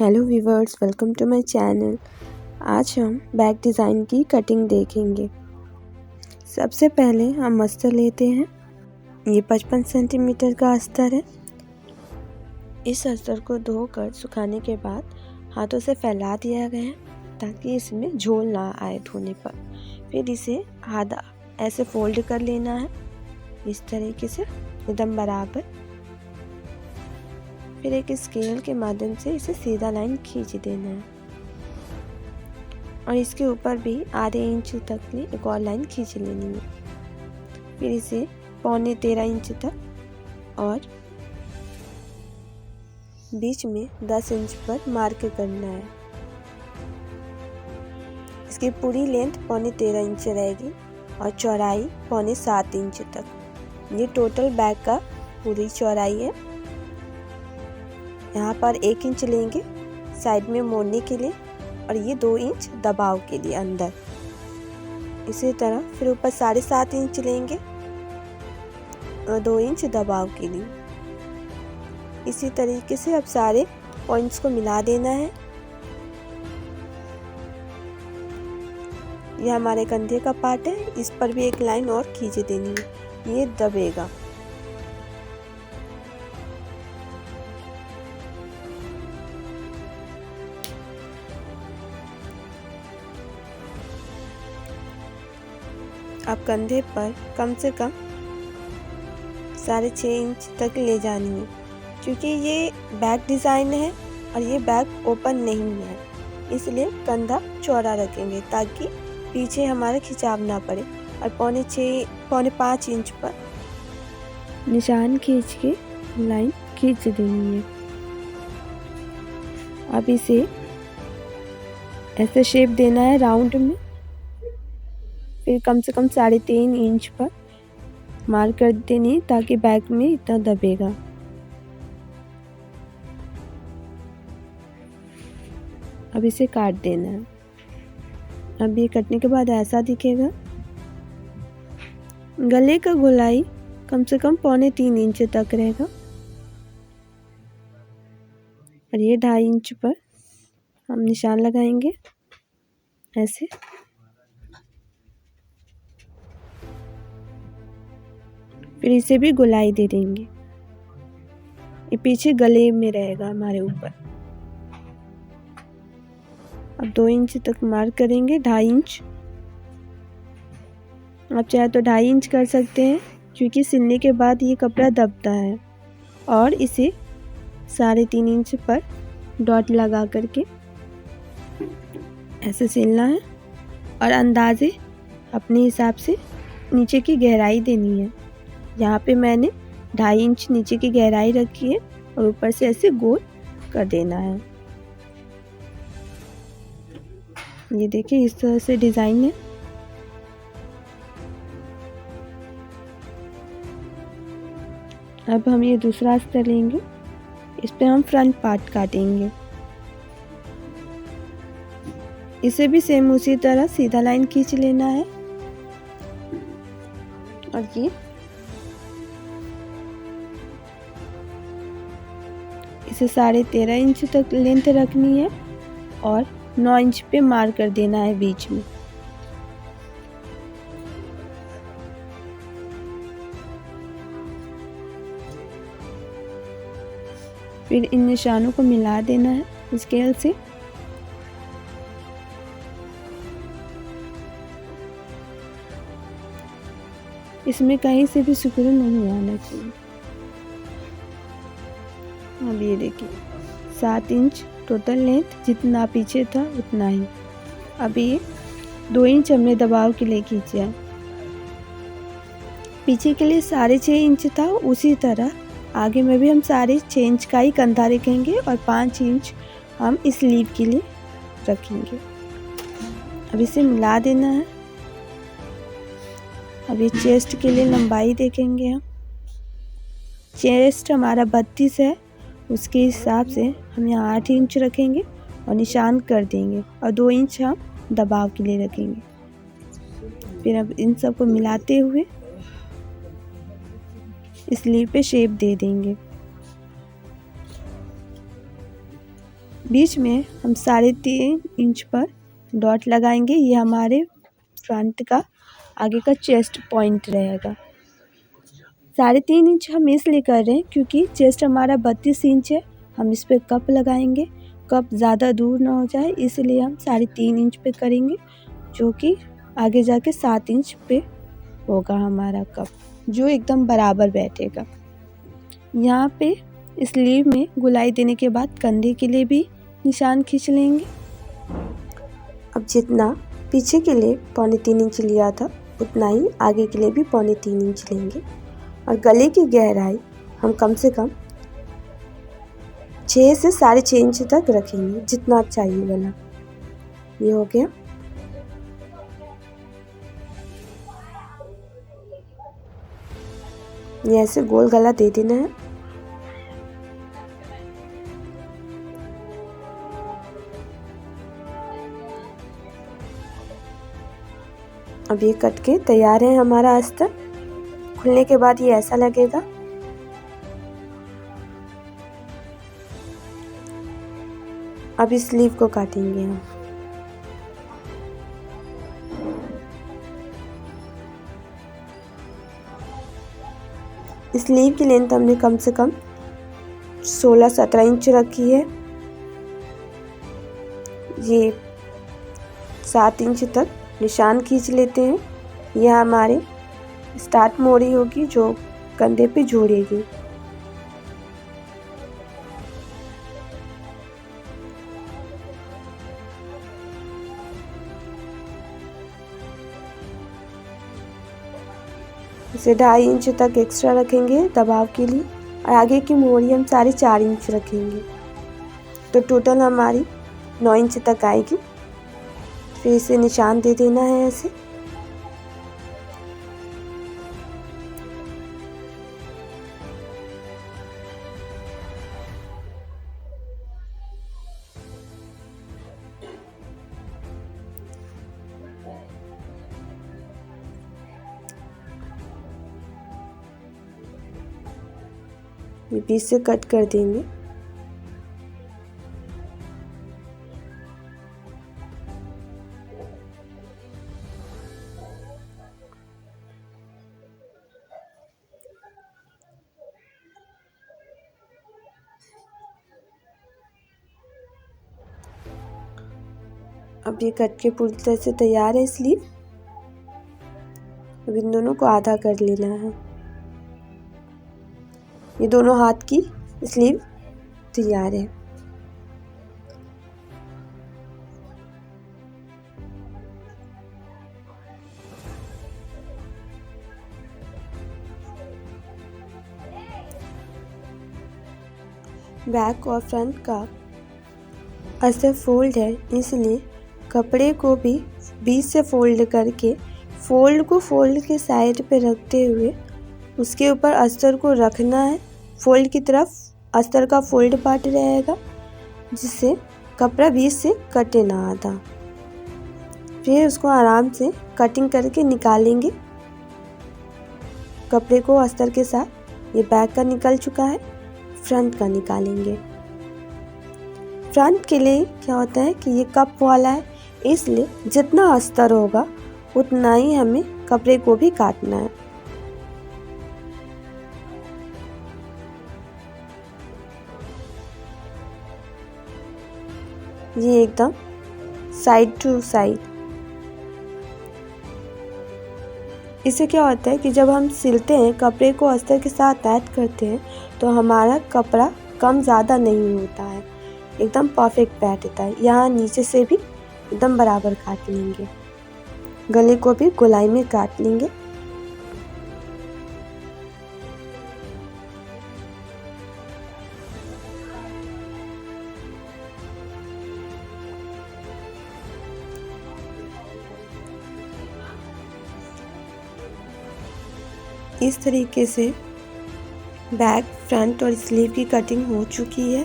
Hello viewers, welcome to my channel. आज हम back design की कटिंग देखेंगे। सबसे पहले हम अस्तर लेते हैं। ये 55 सेंटीमीटर का अस्तर है। इस अस्तर को धोकर सुखाने के बाद हाथों से फैला दिया गया है ताकि इसमें झोल ना आए धोने पर। फिर इसे आधा ऐसे फोल्ड कर लेना है, इस तरीके से एकदम बराबर। फिर एक स्केल के माध्यम से इसे सीधा लाइन खींच देना है और इसके ऊपर भी आधे इंच तक की एक और लाइन खींच लेनी है। फिर इसे 13.25 इंच तक और बीच में 10 इंच पर मार्क करना है। इसकी पूरी लेंथ 13.25 इंच रहेगी और चौड़ाई 7.25 इंच तक। ये टोटल बैक का पूरी चौड़ाई है। यहाँ पर 1 इंच लेंगे साइड में मोड़ने के लिए और ये 2 इंच दबाव के लिए अंदर। इसी तरह फिर ऊपर 7.5 इंच लेंगे और 2 इंच दबाव के लिए। इसी तरीके से अब सारे पॉइंट्स को मिला देना है। यह हमारे कंधे का पार्ट है, इस पर भी एक लाइन और खींच देनी है, ये दबेगा। अब कंधे पर कम से कम 6.5 इंच तक ले जानी है, क्योंकि ये बैक डिज़ाइन है और ये बैक ओपन नहीं है, इसलिए कंधा चौड़ा रखेंगे ताकि पीछे हमारा खिंचाव ना पड़े। और 5.25 इंच पर निशान खींच के लाइन खींच देनी है। अब इसे ऐसे शेप देना है राउंड में। फिर कम से कम 3.5 इंच पर मार्क कर देनी ताकि बैक में इतना दबेगा। अब इसे काट देना है। अब ये कटने के बाद ऐसा दिखेगा। गले का गोलाई कम से कम 3.25 इंच तक रहेगा और ये 2.5 इंच पर हम निशान लगाएंगे ऐसे। फिर इसे भी गोलाई दे देंगे। ये पीछे गले में रहेगा हमारे ऊपर। अब 2 इंच तक मार्क करेंगे, 2.5 इंच। आप चाहे तो 2.5 इंच कर सकते हैं, क्योंकि सिलने के बाद ये कपड़ा दबता है। और इसे 3.5 इंच पर डॉट लगा करके ऐसे सिलना है और अंदाजे अपने हिसाब से नीचे की गहराई देनी है। यहाँ पे मैंने 2.5 इंच नीचे की गहराई रखी है और ऊपर से ऐसे गोल कर देना है। ये देखिए, इस तरह से डिज़ाइन है। अब हम ये दूसरा अस्तर लेंगे, इस पे हम फ्रंट पार्ट काटेंगे। इसे भी सेम उसी तरह सीधा लाइन खींच लेना है और ये इसे 13.5 इंच तक लेंथ रखनी है और 9 इंच पे मार्क कर देना है बीच में। फिर इन निशानों को मिला देना है स्केल से। इसमें कहीं से भी सिकुड़न नहीं आना चाहिए। अब ये देखिए, 7 इंच टोटल लेंथ, जितना पीछे था उतना ही। अब ये 2 इंच हमने दबाव के लिए खींचा है। पीछे के लिए 6.5 इंच था, उसी तरह आगे में भी हम 6.5 इंच का ही कंधा रखेंगे और 5 इंच हम स्लीव के लिए रखेंगे। अब इसे मिला देना है। अब ये चेस्ट के लिए लंबाई देखेंगे हम। चेस्ट हमारा 32 है, उसके हिसाब से हम यहाँ 8 इंच रखेंगे और निशान कर देंगे और 2 इंच हम दबाव के लिए रखेंगे। फिर अब इन सब को मिलाते हुए स्लीव पे शेप दे देंगे। बीच में हम 3.5 इंच पर डॉट लगाएंगे। ये हमारे फ्रंट का आगे का चेस्ट पॉइंट रहेगा। 3.5 इंच हम इसलिए कर रहे हैं क्योंकि चेस्ट हमारा 32 इंच है। हम इस पर कप लगाएंगे, कप ज़्यादा दूर ना हो जाए, इसलिए हम 3.5 इंच पे करेंगे, जो कि आगे जाके 7 इंच पे होगा हमारा कप, जो एकदम बराबर बैठेगा। यहाँ पे स्लीव में गुलाई देने के बाद कंधे के लिए भी निशान खींच लेंगे। अब जितना पीछे के लिए 3.25 इंच लिया था, उतना ही आगे के लिए भी 3.25 इंच लेंगे। और गले की गहराई हम कम से कम 6 से 6.5 इंच तक रखेंगे, जितना चाहिए गला। ये हो गया। ये ऐसे गोल गला दे देना है। अब ये कट के तैयार है हमारा अस्तर। खुलने के बाद ये ऐसा लगेगा। अब इस स्लीव को काटेंगे हम। स्लीव की लेंथ हमने कम से कम 16-17 इंच रखी है। ये 7 इंच तक निशान खींच लेते हैं। यह हमारे स्टार्ट मोड़ी होगी जो कंधे पे जोड़ेगी। इसे 2.5 इंच तक एक्स्ट्रा रखेंगे दबाव के लिए, और आगे की मोड़ी हम 4.5 इंच रखेंगे, तो टोटल हमारी 9 इंच तक आएगी। फिर इसे निशान दे देना है ऐसे। ये बीच से कट कर देंगे। अब ये कट के पूरी तरह से तैयार है स्लीव। अब इन दोनों को आधा कर लेना है। ये दोनों हाथ की स्लीव तैयार है। बैक और फ्रंट का अस्तर फोल्ड है, इसलिए कपड़े को भी बीच से फोल्ड करके फोल्ड को फोल्ड के साइड पे रखते हुए उसके ऊपर अस्तर को रखना है। फोल्ड की तरफ अस्तर का फोल्ड पार्ट रहेगा, जिससे कपड़ा बीच से कटे ना आधा। फिर उसको आराम से कटिंग करके निकालेंगे कपड़े को अस्तर के साथ। ये बैक का निकल चुका है, फ्रंट का निकालेंगे। फ्रंट के लिए क्या होता है कि ये कप वाला है, इसलिए जितना अस्तर होगा उतना ही हमें कपड़े को भी काटना है। ये एकदम साइड टू साइड। इससे क्या होता है कि जब हम सिलते हैं, कपड़े को अस्तर के साथ ऐड करते हैं, तो हमारा कपड़ा कम ज़्यादा नहीं होता है, एकदम परफेक्ट बैठता है। यहाँ नीचे से भी एकदम बराबर काट लेंगे, गले को भी गोलाई में काट लेंगे। इस तरीके से बैक, फ्रंट और स्लीव की कटिंग हो चुकी है।